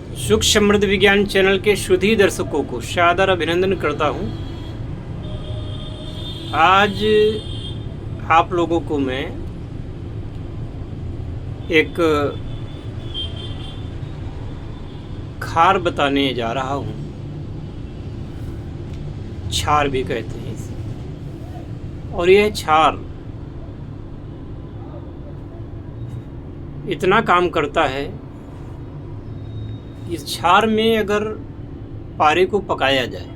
सुख समृद्ध विज्ञान चैनल के शुद्धी दर्शकों को शानदार अभिनंदन करता हूं। आज आप लोगों को मैं एक खार बताने जा रहा हूं। छार भी कहते हैं इसे। और यह छार इतना काम करता है, इस छार में अगर पारे को पकाया जाए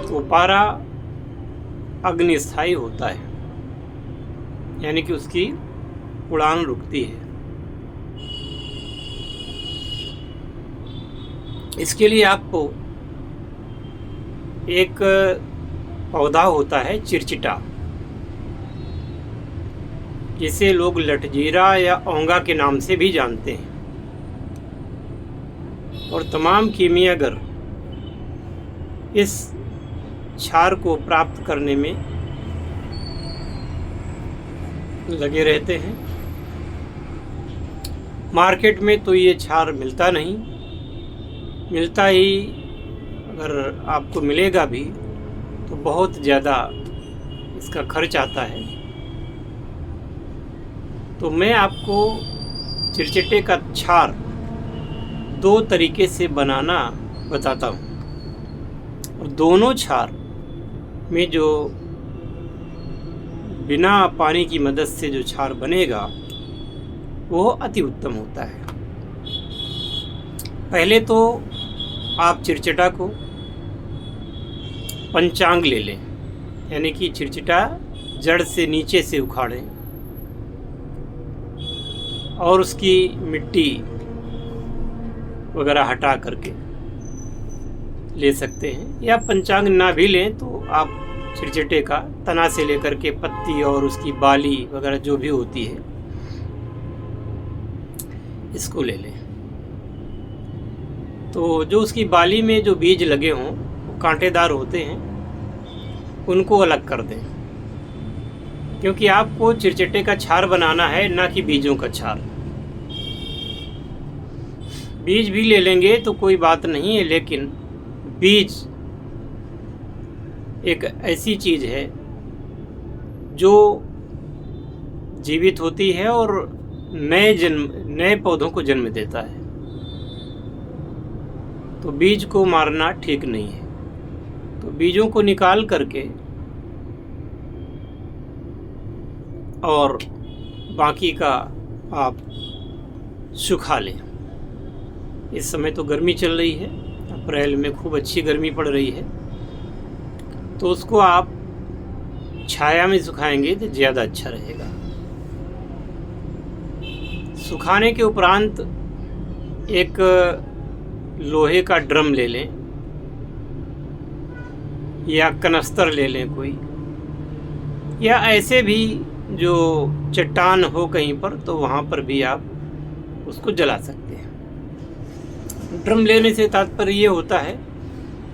तो पारा अग्निस्थायी होता है, यानी कि उसकी उड़ान रुकती है। इसके लिए आपको एक पौधा होता है चिरचिटा, जिसे लोग लटजीरा या ओंगा के नाम से भी जानते हैं। और तमाम कीमियागर इस छार को प्राप्त करने में लगे रहते हैं। मार्केट में तो ये छार मिलता नहीं, मिलता ही अगर आपको मिलेगा भी तो बहुत ज़्यादा इसका खर्च आता है। तो मैं आपको चिरचिटे का छार दो तरीके से बनाना बताता हूँ। और दोनों छार में जो बिना पानी की मदद से जो छार बनेगा वो अति उत्तम होता है। पहले तो आप चिरचिटा को पंचांग ले लें, यानी कि चिरचिटा जड़ से नीचे से उखाड़ें और उसकी मिट्टी वगैरह हटा करके ले सकते हैं। या पंचांग ना भी लें तो आप चिरचिटे का तना से लेकर के पत्ती और उसकी बाली वगैरह जो भी होती है इसको ले लें। तो जो उसकी बाली में जो बीज लगे हों वो कांटेदार होते हैं, उनको अलग कर दें, क्योंकि आपको चिरचिटे का छार बनाना है, ना कि बीजों का छार। बीज भी ले लेंगे तो कोई बात नहीं है, लेकिन बीज एक ऐसी चीज़ है जो जीवित होती है और नए पौधों को जन्म देता है। तो बीज को मारना ठीक नहीं है। तो बीजों को निकाल करके और बाकी का आप सुखा लें। इस समय तो गर्मी चल रही है, अप्रैल में खूब अच्छी गर्मी पड़ रही है, तो उसको आप छाया में सुखाएंगे तो ज़्यादा अच्छा रहेगा। सुखाने के उपरांत एक लोहे का ड्रम ले लें या कनस्तर ले लें कोई, या ऐसे भी जो चट्टान हो कहीं पर तो वहाँ पर भी आप उसको जला सकते हैं। ड्रम लेने से तात्पर्य ये होता है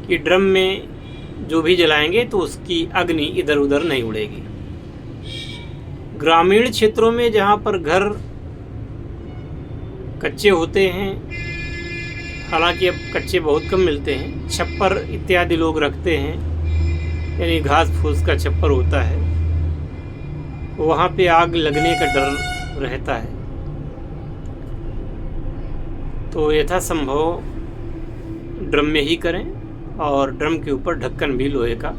कि ड्रम में जो भी जलाएंगे तो उसकी अग्नि इधर उधर नहीं उड़ेगी। ग्रामीण क्षेत्रों में जहाँ पर घर कच्चे होते हैं, हालांकि अब कच्चे बहुत कम मिलते हैं, छप्पर इत्यादि लोग रखते हैं, यानी घास फूस का छप्पर होता है, वहाँ पे आग लगने का डर रहता है। तो यथासंभव ड्रम में ही करें, और ड्रम के ऊपर ढक्कन भी लोहे का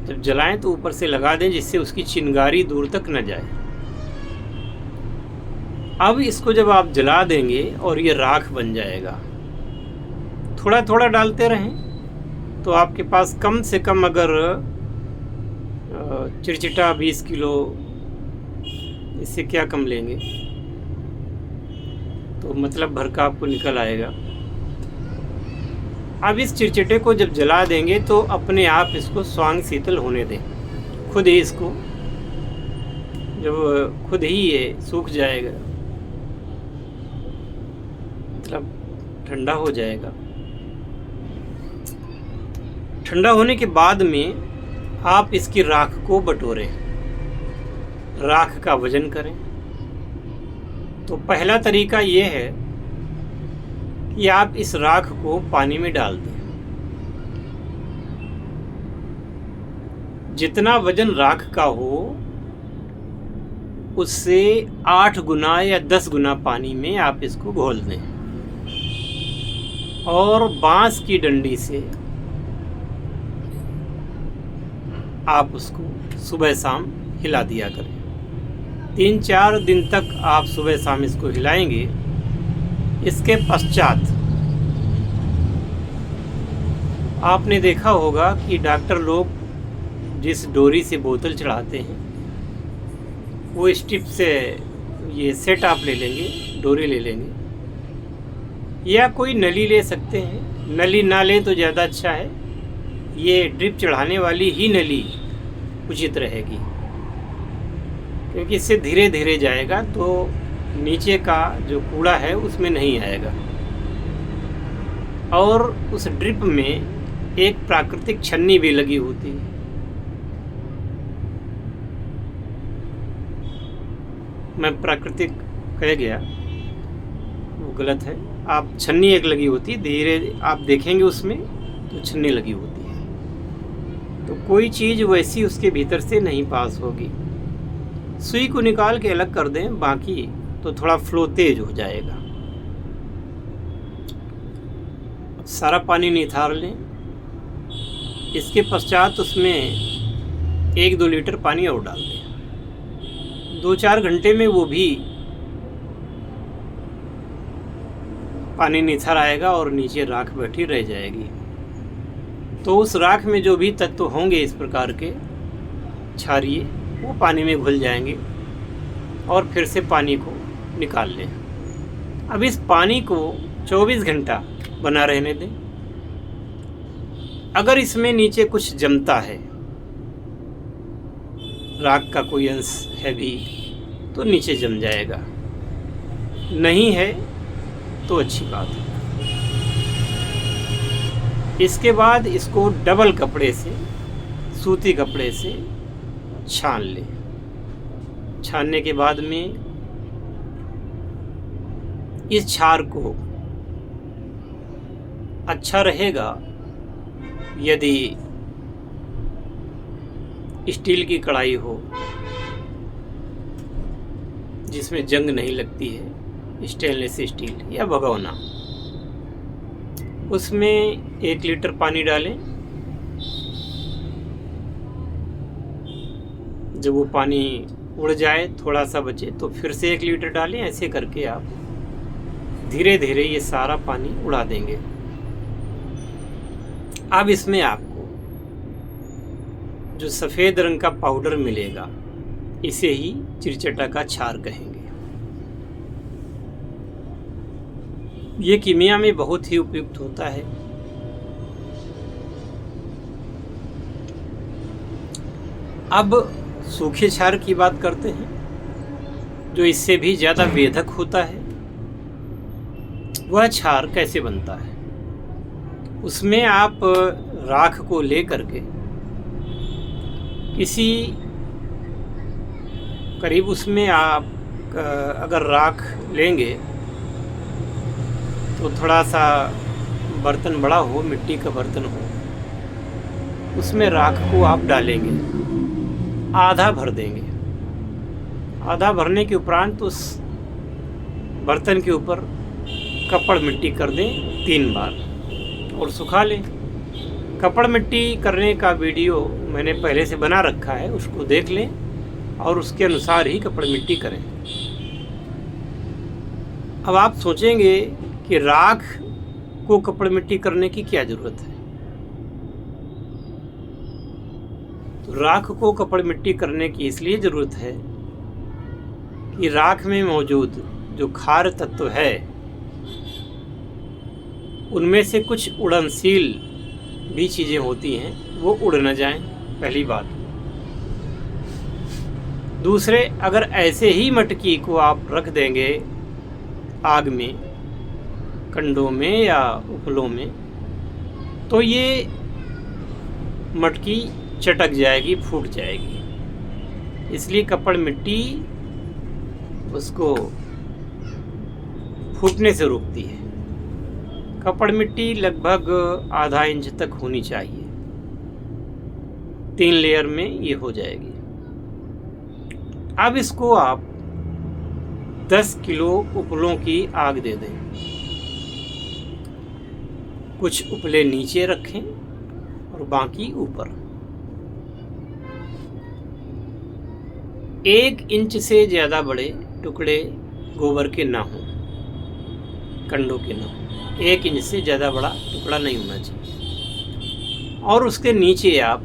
जब जलाएं तो ऊपर से लगा दें, जिससे उसकी चिंगारी दूर तक न जाए। अब इसको जब आप जला देंगे और ये राख बन जाएगा, थोड़ा थोड़ा डालते रहें तो आपके पास कम से कम अगर चिरचिटा 20 किलो, इससे क्या कम लेंगे तो मतलब भर का आपको निकल आएगा। अब इस चिरचिटे को जब जला देंगे तो अपने आप इसको स्वांग शीतल होने दें। खुद ही इसको जब खुद ही ये सूख जाएगा, मतलब ठंडा हो जाएगा। ठंडा होने के बाद में आप इसकी राख को बटोरें, राख का वजन करें तो पहला तरीका ये है कि आप इस राख को पानी में डाल दें। जितना वजन राख का हो उससे 8 गुना या 10 गुना पानी में आप इसको घोल दें और बांस की डंडी से आप उसको सुबह शाम हिला दिया करें। 3-4 दिन तक आप सुबह शाम इसको हिलाएंगे। इसके पश्चात आपने देखा होगा कि डॉक्टर लोग जिस डोरी से बोतल चढ़ाते हैं वो स्ट्रिप से ये सेट आप ले लेंगे, डोरी ले लेंगे या कोई नली ले सकते हैं। नली ना लें तो ज़्यादा अच्छा है, ये ड्रिप चढ़ाने वाली ही नली उचित रहेगी क्योंकि इससे धीरे धीरे जाएगा तो नीचे का जो कूड़ा है उसमें नहीं आएगा। और उस ड्रिप में एक प्राकृतिक छन्नी भी लगी होती है। मैं प्राकृतिक कह गया, वो गलत है। आप छन्नी एक लगी होती है, धीरे आप देखेंगे उसमें तो छन्नी लगी होती है, तो कोई चीज़ वैसी उसके भीतर से नहीं पास होगी। सुई को निकाल के अलग कर दें, बाकी तो थोड़ा फ्लो तेज हो जाएगा। सारा पानी निथार लें। इसके पश्चात उसमें 1-2 लीटर पानी और डाल दें। 2-4 घंटे में वो भी पानी निथर आएगा और नीचे राख बैठी रह जाएगी। तो उस राख में जो भी तत्व होंगे इस प्रकार के क्षारीय, वो पानी में घुल जाएंगे और फिर से पानी को निकाल लें। अब इस पानी को 24 घंटा बना रहने दें। अगर इसमें नीचे कुछ जमता है, राख का कोई अंश है भी, तो नीचे जम जाएगा। नहीं है तो अच्छी बात है। इसके बाद इसको डबल कपड़े से, सूती कपड़े से छान लें। छानने के बाद में इस क्षार को अच्छा रहेगा यदि स्टील की कढ़ाई हो जिसमें जंग नहीं लगती है, स्टेनलेस स्टील या भगोना, उसमें 1 लीटर पानी डालें। जब वो पानी उड़ जाए, थोड़ा सा बचे, तो फिर से 1 लीटर डालें। ऐसे करके आप धीरे धीरे ये सारा पानी उड़ा देंगे। अब इसमें आपको जो सफ़ेद रंग का पाउडर मिलेगा, इसे ही चिरचटा का क्षार कहेंगे। ये कीमिया में बहुत ही उपयुक्त होता है। अब सूखे क्षार की बात करते हैं, जो इससे भी ज़्यादा वेधक होता है। वह क्षार कैसे बनता है? उसमें आप राख को लेकर के किसी करीब, उसमें आप अगर राख लेंगे तो थोड़ा सा बर्तन बड़ा हो, मिट्टी का बर्तन हो, उसमें राख को आप डालेंगे, आधा भर देंगे। आधा भरने के उपरांत उस बर्तन के ऊपर कपड़ मिट्टी कर दें 3 बार और सुखा लें। कपड़ मिट्टी करने का वीडियो मैंने पहले से बना रखा है, उसको देख लें और उसके अनुसार ही कपड़ मिट्टी करें। अब आप सोचेंगे कि राख को कपड़ मिट्टी करने की क्या ज़रूरत है? तो राख को कपड़ मिट्टी करने की इसलिए ज़रूरत है कि राख में मौजूद जो क्षार तत्व है उनमें से कुछ उड़नशील भी चीज़ें होती हैं, वो उड़ न जाएं, पहली बात। दूसरे, अगर ऐसे ही मटकी को आप रख देंगे आग में, कंडों में या उपलों में, तो ये मटकी चटक जाएगी, फूट जाएगी। इसलिए कपड़ मिट्टी उसको फूटने से रोकती है। कपड़ मिट्टी लगभग आधा इंच तक होनी चाहिए। 3 लेयर में ये हो जाएगी। अब इसको आप 10 किलो उपलों की आग दे दें। कुछ उपले नीचे रखें और बाकी ऊपर। 1 इंच से ज़्यादा बड़े टुकड़े गोबर के ना हों, कंडों के ना हों। 1 इंच से ज़्यादा बड़ा टुकड़ा नहीं होना चाहिए। और उसके नीचे आप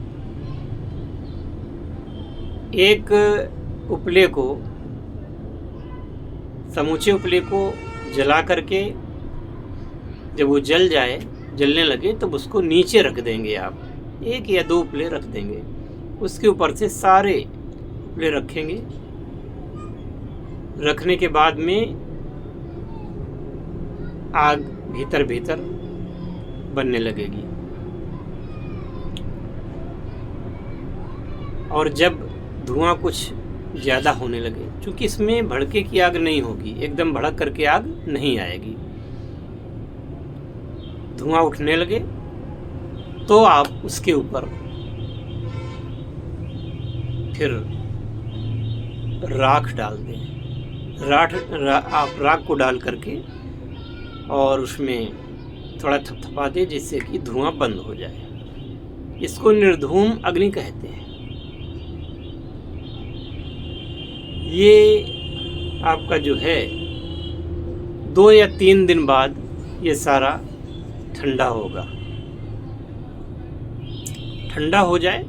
एक उपले को, समूचे उपले को जला करके जब वो जल जाए, जलने लगे, तब उसको नीचे रख देंगे आप। 1 या 2 उपले रख देंगे। उसके ऊपर से सारे उपले रखेंगे। रखने के बाद में आग भीतर भीतर बनने लगेगी। और जब धुआं कुछ ज़्यादा होने लगे, क्योंकि इसमें भड़के की आग नहीं होगी, एकदम भड़क करके आग नहीं आएगी, धुआं उठने लगे तो आप उसके ऊपर फिर राख डाल दें। आप राख को डाल करके और उसमें थोड़ा थपथपा दें, जिससे कि धुआं बंद हो जाए। इसको निर्धूम अग्नि कहते हैं। ये आपका जो है 2 या 3 दिन बाद ये सारा ठंडा होगा। ठंडा हो जाए,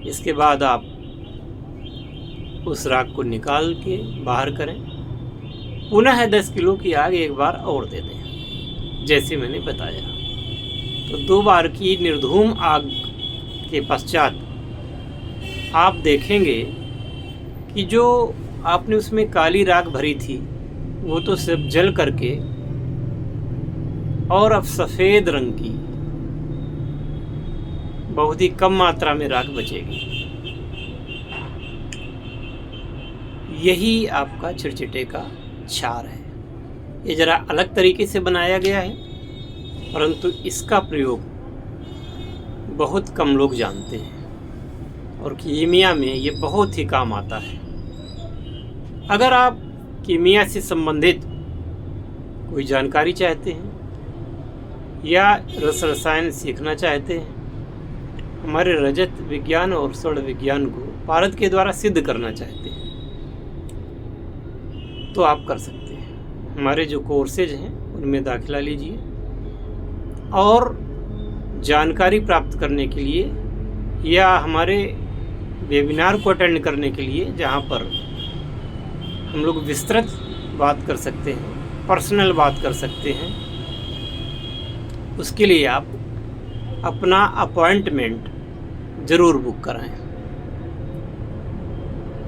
इसके बाद आप उस राख को निकाल के बाहर करें। पुनः 10 किलो की आग एक बार और दे दें, जैसे मैंने बताया। तो 2 बार की निर्धूम आग के पश्चात आप देखेंगे कि जो आपने उसमें काली राख भरी थी वो तो सब जल करके और अब सफ़ेद रंग की बहुत ही कम मात्रा में राख बचेगी। यही आपका चिड़चिटे का क्षार है। ये ज़रा अलग तरीके से बनाया गया है, परंतु इसका प्रयोग बहुत कम लोग जानते हैं और कीमिया में ये बहुत ही काम आता है। अगर आप कीमिया से संबंधित कोई जानकारी चाहते हैं या रस रसायन सीखना चाहते हैं, हमारे रजत विज्ञान और स्वर्ण विज्ञान को भारत के द्वारा सिद्ध करना चाहते हैं, तो आप कर सकते हैं। हमारे जो कोर्सेज हैं उनमें दाखिला लीजिए और जानकारी प्राप्त करने के लिए या हमारे वेबिनार को अटेंड करने के लिए, जहाँ पर हम लोग विस्तृत बात कर सकते हैं, पर्सनल बात कर सकते हैं, उसके लिए आप अपना अपॉइंटमेंट ज़रूर बुक कराएं।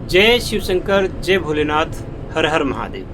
जय शिव शंकर, जय भोलेनाथ, हर हर महादेव।